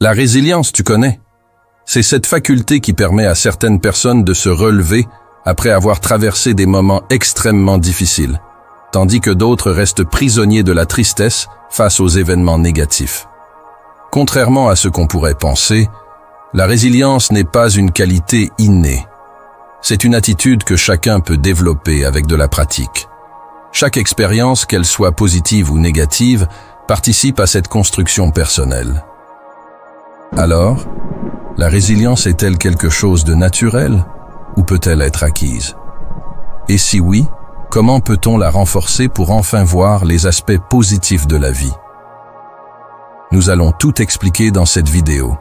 La résilience, tu connais? C'est cette faculté qui permet à certaines personnes de se relever après avoir traversé des moments extrêmement difficiles, tandis que d'autres restent prisonniers de la tristesse face aux événements négatifs. Contrairement à ce qu'on pourrait penser, la résilience n'est pas une qualité innée. C'est une attitude que chacun peut développer avec de la pratique. Chaque expérience, qu'elle soit positive ou négative, participe à cette construction personnelle. Alors, la résilience est-elle quelque chose de naturel ou peut-elle être acquise? Et si oui, comment peut-on la renforcer pour enfin voir les aspects positifs de la vie? Nous allons tout expliquer dans cette vidéo.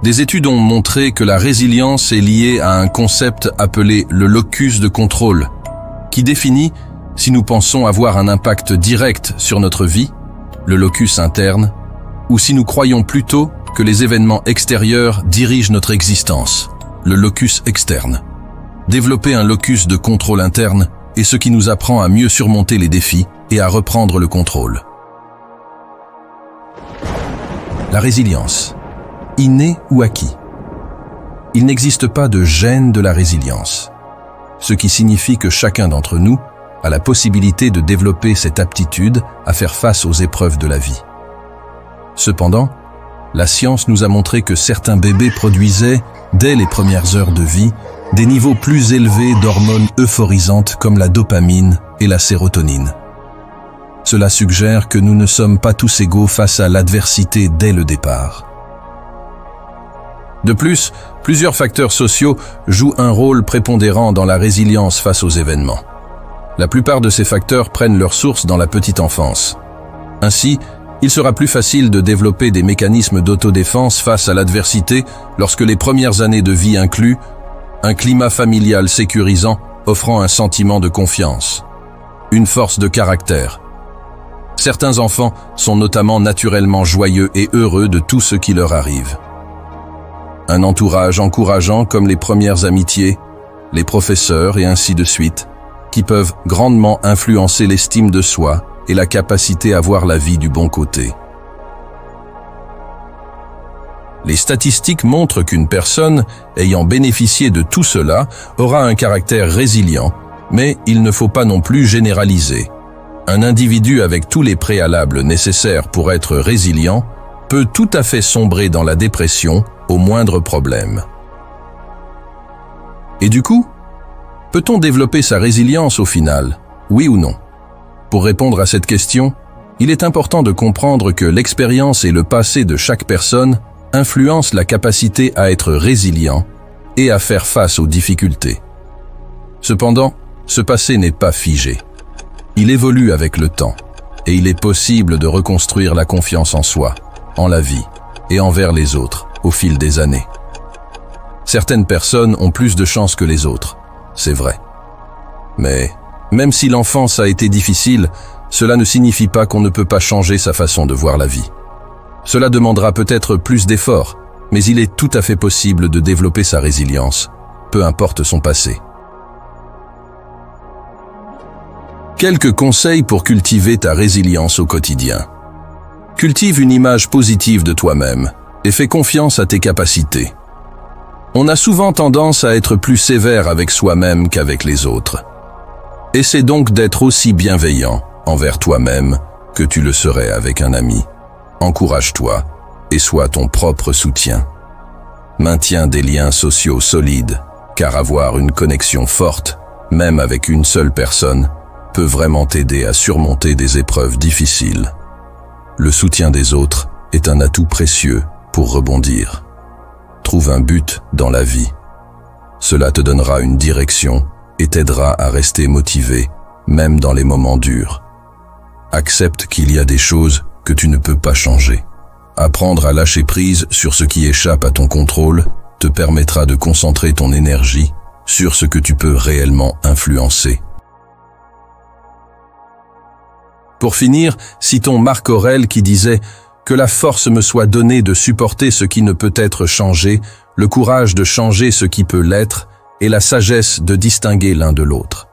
Des études ont montré que la résilience est liée à un concept appelé le locus de contrôle, qui définit si nous pensons avoir un impact direct sur notre vie, le locus interne, ou si nous croyons plutôt que les événements extérieurs dirigent notre existence, le locus externe. Développer un locus de contrôle interne est ce qui nous apprend à mieux surmonter les défis et à reprendre le contrôle. La résilience. Inné ou acquis? Il n'existe pas de gène de la résilience, ce qui signifie que chacun d'entre nous a la possibilité de développer cette aptitude à faire face aux épreuves de la vie. Cependant, la science nous a montré que certains bébés produisaient, dès les premières heures de vie, des niveaux plus élevés d'hormones euphorisantes comme la dopamine et la sérotonine. Cela suggère que nous ne sommes pas tous égaux face à l'adversité dès le départ. De plus, plusieurs facteurs sociaux jouent un rôle prépondérant dans la résilience face aux événements. La plupart de ces facteurs prennent leur source dans la petite enfance. Ainsi, il sera plus facile de développer des mécanismes d'autodéfense face à l'adversité lorsque les premières années de vie incluent un climat familial sécurisant offrant un sentiment de confiance, une force de caractère. Certains enfants sont notamment naturellement joyeux et heureux de tout ce qui leur arrive. Un entourage encourageant comme les premières amitiés, les professeurs et ainsi de suite, qui peuvent grandement influencer l'estime de soi et la capacité à voir la vie du bon côté. Les statistiques montrent qu'une personne ayant bénéficié de tout cela aura un caractère résilient, mais il ne faut pas non plus généraliser. Un individu avec tous les préalables nécessaires pour être résilient peut tout à fait sombrer dans la dépression au moindre problème. Et du coup, peut-on développer sa résilience au final, oui ou non? Pour répondre à cette question, il est important de comprendre que l'expérience et le passé de chaque personne influencent la capacité à être résilient et à faire face aux difficultés. Cependant, ce passé n'est pas figé. Il évolue avec le temps, et il est possible de reconstruire la confiance en soi, en la vie et envers les autres au fil des années. Certaines personnes ont plus de chance que les autres, c'est vrai. Mais même si l'enfance a été difficile, cela ne signifie pas qu'on ne peut pas changer sa façon de voir la vie. Cela demandera peut-être plus d'efforts, mais il est tout à fait possible de développer sa résilience, peu importe son passé. Quelques conseils pour cultiver ta résilience au quotidien. Cultive une image positive de toi-même et fais confiance à tes capacités. On a souvent tendance à être plus sévère avec soi-même qu'avec les autres. Essaie donc d'être aussi bienveillant envers toi-même que tu le serais avec un ami. Encourage-toi et sois ton propre soutien. Maintiens des liens sociaux solides, car avoir une connexion forte, même avec une seule personne, peut vraiment t'aider à surmonter des épreuves difficiles. Le soutien des autres est un atout précieux pour rebondir. Trouve un but dans la vie. Cela te donnera une direction et t'aidera à rester motivé, même dans les moments durs. Accepte qu'il y a des choses que tu ne peux pas changer. Apprendre à lâcher prise sur ce qui échappe à ton contrôle te permettra de concentrer ton énergie sur ce que tu peux réellement influencer. Pour finir, citons Marc Aurèle qui disait « Que la force me soit donnée de supporter ce qui ne peut être changé, le courage de changer ce qui peut l'être et la sagesse de distinguer l'un de l'autre. »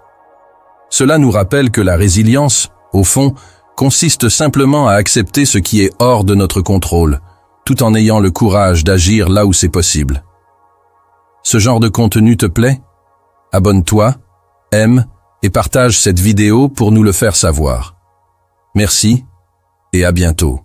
Cela nous rappelle que la résilience, au fond, consiste simplement à accepter ce qui est hors de notre contrôle, tout en ayant le courage d'agir là où c'est possible. Ce genre de contenu te plaît? Abonne-toi, aime et partage cette vidéo pour nous le faire savoir. Merci et à bientôt.